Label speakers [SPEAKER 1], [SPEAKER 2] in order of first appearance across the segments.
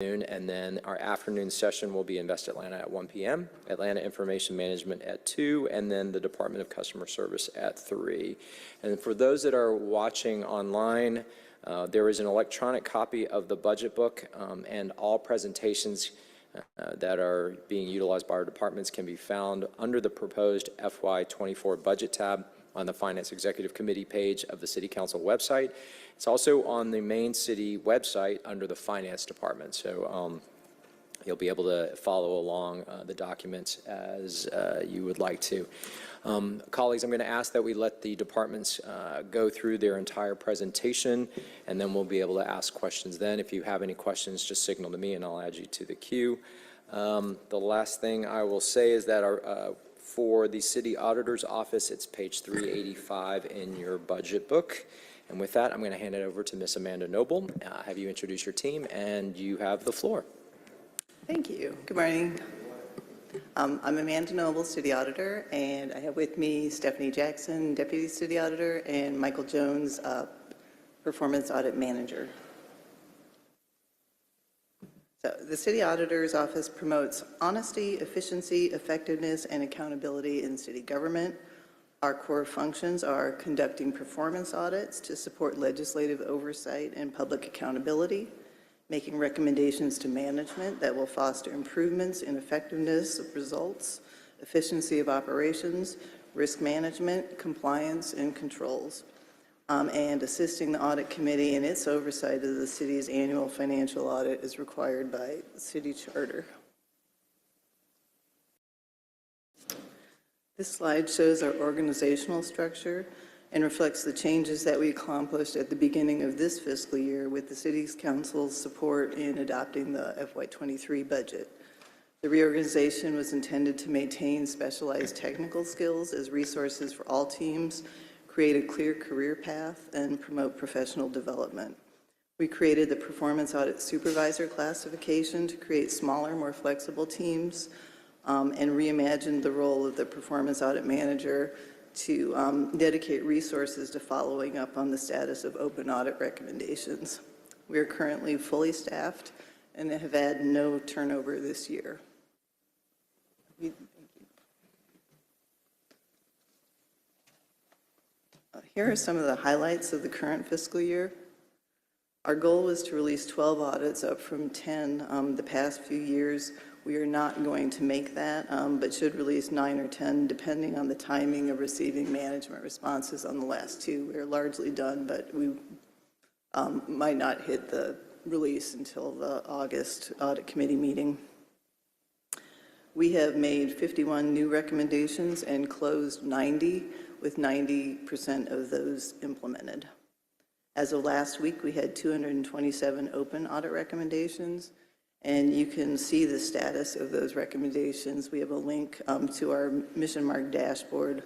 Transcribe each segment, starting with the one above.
[SPEAKER 1] And then our afternoon session will be Invest Atlanta at 1 p.m., Atlanta Information Management at 2, and then the Department of Customer Service at 3. And for those that are watching online, there is an electronic copy of the budget book, and all presentations that are being utilized by our departments can be found under the proposed FY24 budget tab on the Finance Executive Committee page of the City Council website. It's also on the main city website under the Finance Department. So you'll be able to follow along the documents as you would like to. Colleagues, I'm going to ask that we let the departments go through their entire presentation, and then we'll be able to ask questions then. If you have any questions, just signal to me and I'll add you to the queue. The last thing I will say is that for the City Auditor's Office, it's page 385 in your budget book. And with that, I'm going to hand it over to Ms. Amanda Noble. Have you introduce your team, and you have the floor.
[SPEAKER 2] Thank you. Good morning. I'm Amanda Noble, City Auditor, and I have with me Stephanie Jackson, Deputy City Auditor, and Michael Jones, Performance Audit Manager. So the City Auditor's Office promotes honesty, efficiency, effectiveness, and accountability in city government. Our core functions are conducting performance audits to support legislative oversight and public accountability, making recommendations to management that will foster improvements in effectiveness of results, efficiency of operations, risk management, compliance, and controls, and assisting the audit committee in its oversight of the city's annual financial audit as required by the city charter. This slide shows our organizational structure and reflects the changes that we accomplished at the beginning of this fiscal year with the City's Council's support in adopting the FY23 budget. The reorganization was intended to maintain specialized technical skills as resources for all teams, create a clear career path, and promote professional development. We created the Performance Audit Supervisor classification to create smaller, more flexible teams, and reimagined the role of the Performance Audit Manager to dedicate resources to following up on the status of open audit recommendations. We are currently fully staffed and have had no turnover this year. Here are some of the highlights of the current fiscal year. Our goal was to release 12 audits, up from 10 the past few years. We are not going to make that, but should release 9 or 10, depending on the timing of receiving management responses on the last two. We're largely done, but we might not hit the release until the August audit committee meeting. We have made 51 new recommendations and closed 90, with 90% of those implemented. As of last week, we had 227 open audit recommendations, and you can see the status of those recommendations. We have a link to our Mission Mark dashboard,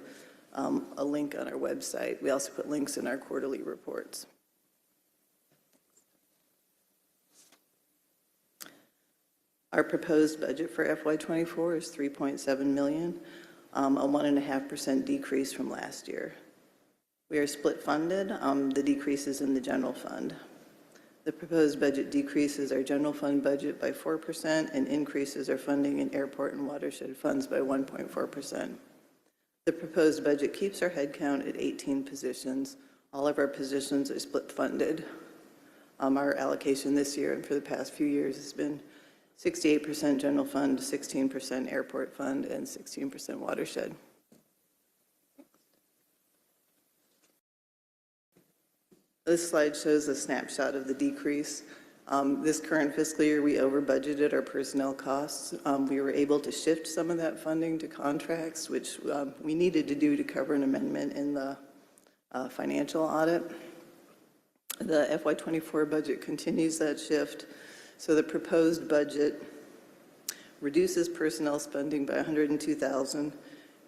[SPEAKER 2] a link on our website. We also put links in our quarterly reports. Our proposed budget for FY24 is $3.7 million, a 1.5% decrease from last year. We are split funded. The decrease is in the general fund. The proposed budget decreases our general fund budget by 4% and increases our funding in airport and watershed funds by 1.4%. The proposed budget keeps our headcount at 18 positions. All of our positions are split funded. Our allocation this year and for the past few years has been 68% general fund, 16% airport fund, and 16% watershed. This slide shows a snapshot of the decrease. This current fiscal year, we over budgeted our personnel costs. We were able to shift some of that funding to contracts, which we needed to do to cover an amendment in the financial audit. The FY24 budget continues that shift. So the proposed budget reduces personnel spending by $102,000,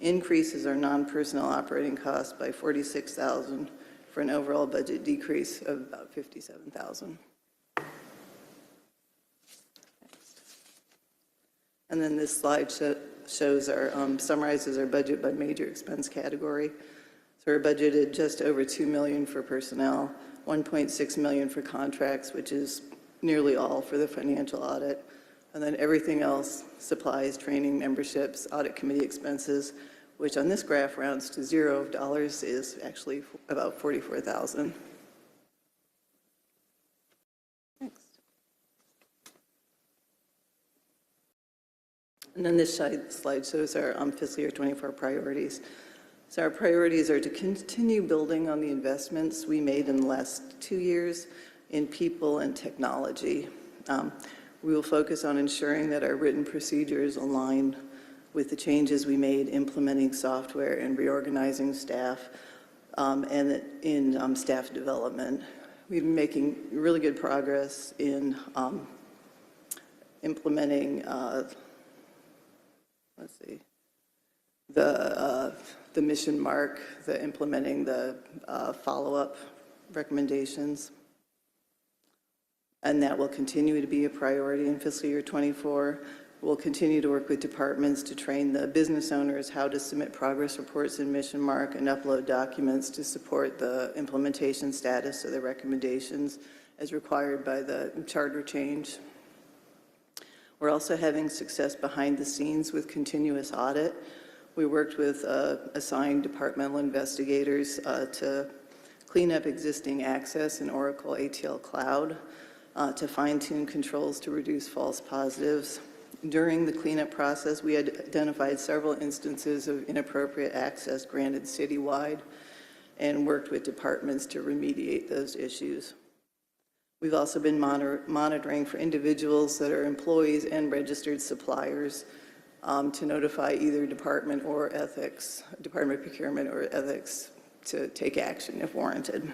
[SPEAKER 2] increases our non-personnel operating costs by $46,000 for an overall budget decrease of about $57,000. And then this slide shows our summarizes our budget by major expense category. So we're budgeted just over $2 million for personnel, $1.6 million for contracts, which is nearly all for the financial audit. And then everything else, supplies, training, memberships, audit committee expenses, which on this graph rounds to $0, is actually about $44,000. Next. And then this slide shows our fiscal year 24 priorities. So our priorities are to continue building on the investments we made in the last 2 years in people and technology. We will focus on ensuring that our written procedures align with the changes we made implementing software and reorganizing staff and in staff development. We've been making really good progress in implementing, the mission mark, implementing the follow-up recommendations. And that will continue to be a priority in fiscal year 24. We'll continue to work with departments to train the business owners how to submit progress reports in Mission Mark and upload documents to support the implementation status of the recommendations as required by the charter change. We're also having success behind the scenes with continuous audit. We worked with assigned departmental investigators to clean up existing access in Oracle ATL Cloud, to fine-tune controls to reduce false positives. During the cleanup process, we had identified several instances of inappropriate access granted citywide and worked with departments to remediate those issues. We've also been monitoring for individuals that are employees and registered suppliers to notify either department or ethics, Department of Procurement or ethics, to take action if warranted.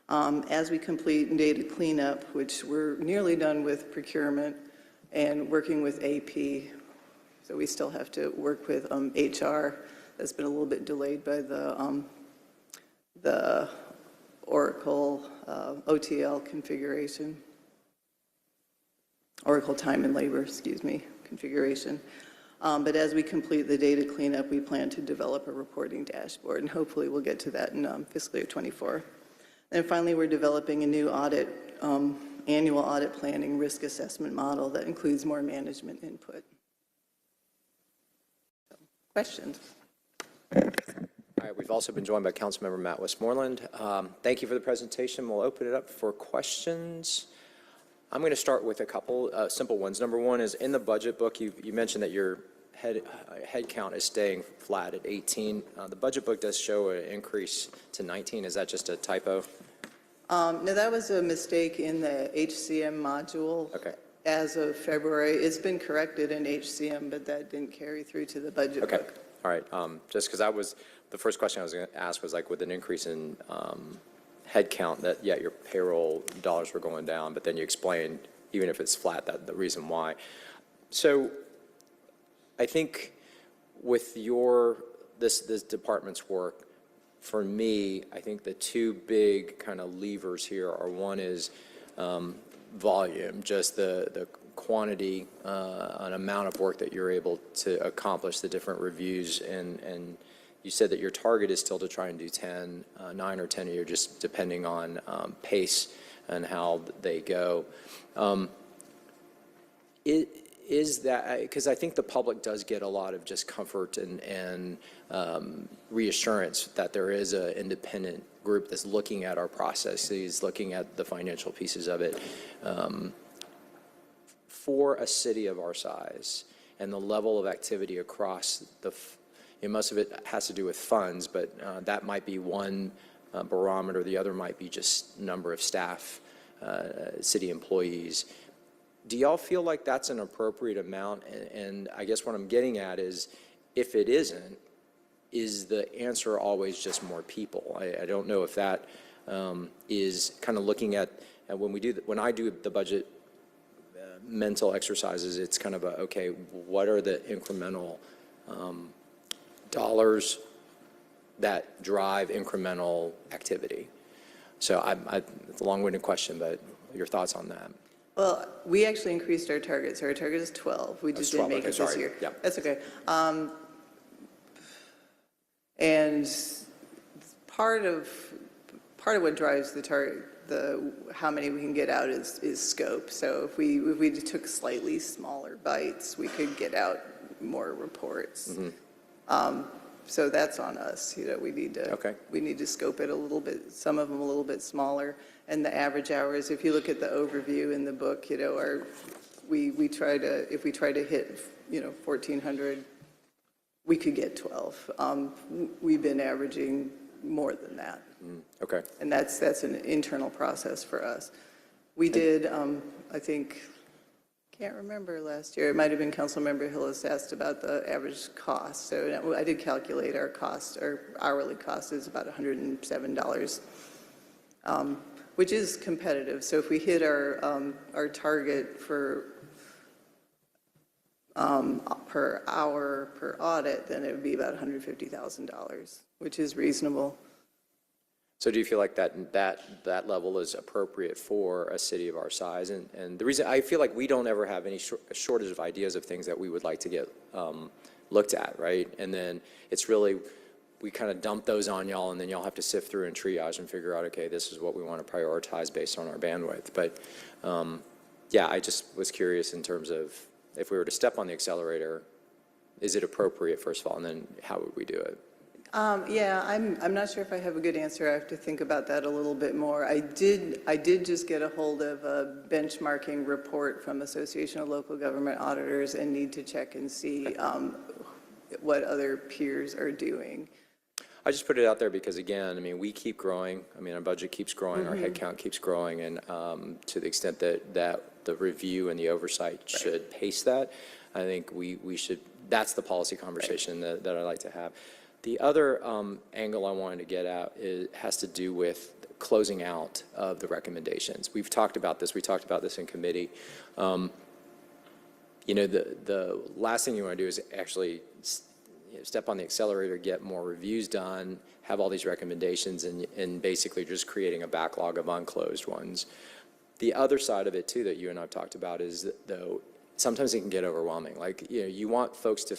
[SPEAKER 2] As we complete data cleanup, which we're nearly done with procurement and working with AP, so we still have to work with HR. That's been a little bit delayed by the Oracle OTL configuration, Oracle time and labor, configuration. But as we complete the data cleanup, we plan to develop a reporting dashboard, and hopefully we'll get to that in fiscal year 24. And finally, we're developing a new audit, annual audit planning risk assessment model that includes more management input. So, questions?
[SPEAKER 1] All right, we've also been joined by Councilmember Matt Westmoreland. Thank you for the presentation. We'll open it up for questions. I'm going to start with a couple simple ones. Number one is in the budget book, you mentioned that your head count is staying flat at 18. The budget book does show an increase to 19. Is that just a typo?
[SPEAKER 2] No, that was a mistake in the HCM module.
[SPEAKER 1] Okay.
[SPEAKER 2] As of February. It's been corrected in HCM, but that didn't carry through to the budget book.
[SPEAKER 1] Okay. All right. Just because the first question I was going to ask was like with an increase in head count that, yeah, your payroll dollars were going down, but then you explained, even if it's flat, that the reason why. So I think with this department's work, for me, I think the two big kind of levers here are, one is volume, just the quantity and amount of work that you're able to accomplish, the different reviews, and you said that your target is still to try and do 9 or 10 a year, just depending on pace and how they go. Is that, because I think the public does get a lot of just comfort and reassurance that there is an independent group that's looking at our processes, looking at the financial pieces of it. For a city of our size and the level of activity across most of it has to do with funds, but that might be one barometer. The other might be just number of staff, city employees. Do y'all feel like that's an appropriate amount? And I guess what I'm getting at is, if it isn't, is the answer always just more people? I don't know if that is kind of looking at, when I do the budget mental exercises, it's kind of okay, what are the incremental dollars that drive incremental activity? So it's a long-winded question, but your thoughts on that?
[SPEAKER 2] Well, we actually increased our target. So our target is 12. We just didn't make it this year.
[SPEAKER 1] Yeah.
[SPEAKER 2] That's okay. And part of what drives the target how many we can get out is scope. So if we took slightly smaller bites, we could get out more reports. So that's on us. We need to scope it a little bit. Some of them a little bit smaller, and the average hours. If you look at the overview in the book, we try to, if we try to hit 1,400, we could get 12. We've been averaging more than that.
[SPEAKER 1] Okay.
[SPEAKER 2] And that's an internal process for us. We did, I think, can't remember last year, it might have been Councilmember Hillis asked about the average cost. So I did calculate our cost, our hourly cost is about $107, which is competitive. So if we hit our target for per hour per audit, then it would be about $150,000, which is reasonable.
[SPEAKER 1] So do you feel like that level is appropriate for a city of our size? And the reason I feel like we don't ever have any shortage of ideas of things that we would like to get looked at, right? And then it's really, we kind of dump those on y'all, and then y'all have to sift through and triage and figure out, okay, this is what we want to prioritize based on our bandwidth. But yeah, I just was curious in terms of if we were to step on the accelerator, is it appropriate, first of all, and then how would we do it?
[SPEAKER 2] Yeah, I'm not sure if I have a good answer. I have to think about that a little bit more. I did just get a hold of a benchmarking report from Association of Local Government Auditors and need to check and see what other peers are doing.
[SPEAKER 1] I just put it out there because, again, I mean, we keep growing. I mean, our budget keeps growing, our headcount keeps growing, and to the extent that the review and the oversight should pace that, I think we should. That's the policy conversation that I like to have. The other angle I wanted to get at has to do with closing out of the recommendations. We've talked about this. We talked about this in committee. The last thing you want to do is actually step on the accelerator, get more reviews done, have all these recommendations, and basically just creating a backlog of unclosed ones. The other side of it, too, that you and I have talked about is, though, sometimes it can get overwhelming. Like, you want folks to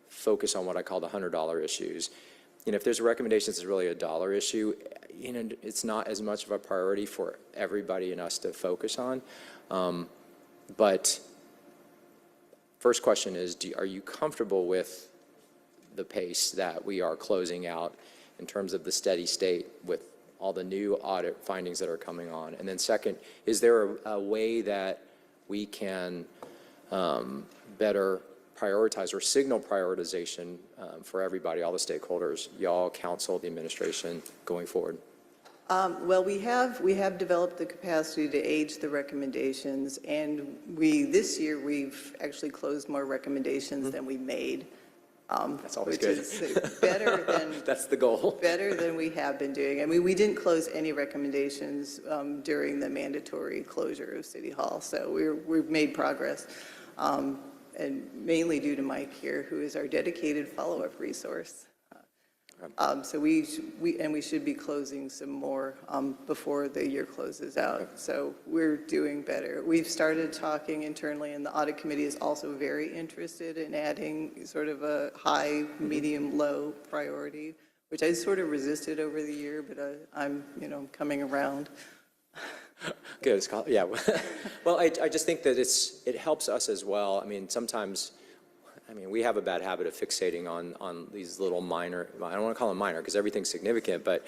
[SPEAKER 1] focus on what I call the $100 issues. If there's a recommendation that's really a dollar issue, it's not as much of a priority for everybody and us to focus on. But first question is, are you comfortable with the pace that we are closing out in terms of the steady state with all the new audit findings that are coming on? And then second, is there a way that we can better prioritize or signal prioritization for everybody, all the stakeholders, y'all, council, the administration, going forward?
[SPEAKER 2] Well, we have developed the capacity to age the recommendations, and this year we've actually closed more recommendations than we made.
[SPEAKER 1] That's always
[SPEAKER 2] which
[SPEAKER 1] good.
[SPEAKER 2] Is better than
[SPEAKER 1] that's the goal.
[SPEAKER 2] Better than we have been doing. I mean, we didn't close any recommendations during the mandatory closure of City Hall, so we've made progress. And mainly due to Mike here, who is our dedicated follow-up resource. So we should be closing some more before the year closes out. So we're doing better. We've started talking internally, and the audit committee is also very interested in adding sort of a high, medium, low priority, which I sort of resisted over the year, but I'm coming around.
[SPEAKER 1] Good, Scott. Yeah. Well, I just think that it helps us as well. I mean, sometimes, we have a bad habit of fixating on these little minor, I don't want to call them minor because everything's significant, but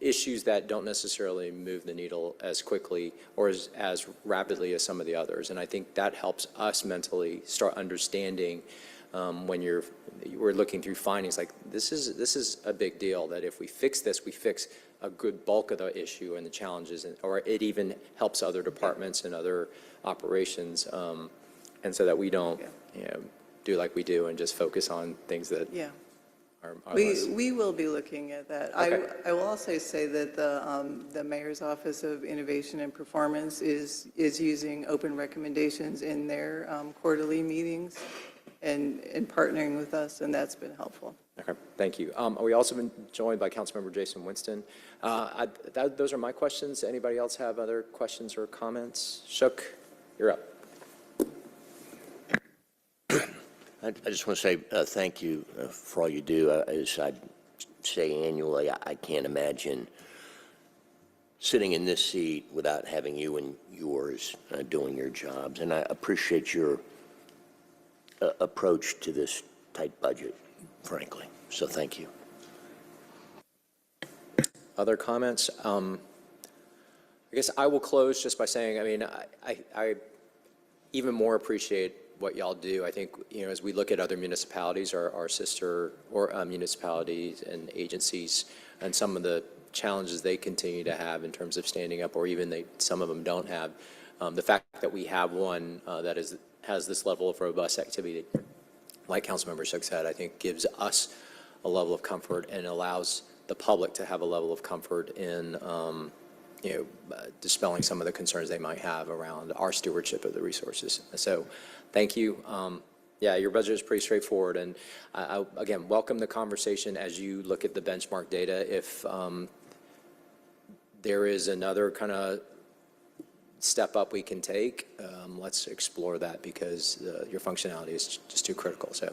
[SPEAKER 1] issues that don't necessarily move the needle as quickly or as rapidly as some of the others. And I think that helps us mentally start understanding when we're looking through findings like this is a big deal, that if we fix this, we fix a good bulk of the issue and the challenges, or it even helps other departments and other operations, and so that we don't do like we do and just focus on things that are less.
[SPEAKER 2] We will be looking at that. Okay. I will also say that the Mayor's Office of Innovation and Performance is using open recommendations in their quarterly meetings and partnering with us, and that's been helpful.
[SPEAKER 1] Okay, thank you. We also been joined by Councilmember Jason Winston. Those are my questions. Anybody else have other questions or comments? Shook, you're up.
[SPEAKER 3] I just want to say thank you for all you do. As I say annually, I can't imagine sitting in this seat without having you and yours doing your jobs. And I appreciate your approach to this tight budget, frankly. So thank you.
[SPEAKER 1] Other comments? I guess I will close just by saying, I mean, I even more appreciate what y'all do. I think, as we look at other municipalities, our sister or municipalities and agencies, and some of the challenges they continue to have in terms of standing up, or even some of them don't have, the fact that we have one that has this level of robust activity, like Councilmember Shook said, I think gives us a level of comfort and allows the public to have a level of comfort in dispelling some of the concerns they might have around our stewardship of the resources. So thank you. Yeah, your budget is pretty straightforward. And I again, welcome the conversation as you look at the benchmark data. If there is another kind of step up we can take, let's explore that, because your functionality is just too critical. So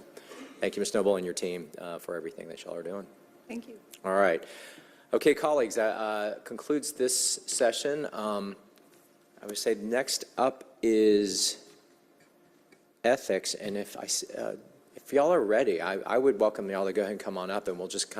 [SPEAKER 1] thank you, Ms. Noble, and your team for everything that y'all are doing.
[SPEAKER 2] Thank you.
[SPEAKER 1] All right. Okay, colleagues, that concludes this session. I would say next up is ethics, and if y'all are ready, I would welcome y'all to go ahead and come on up, and we'll just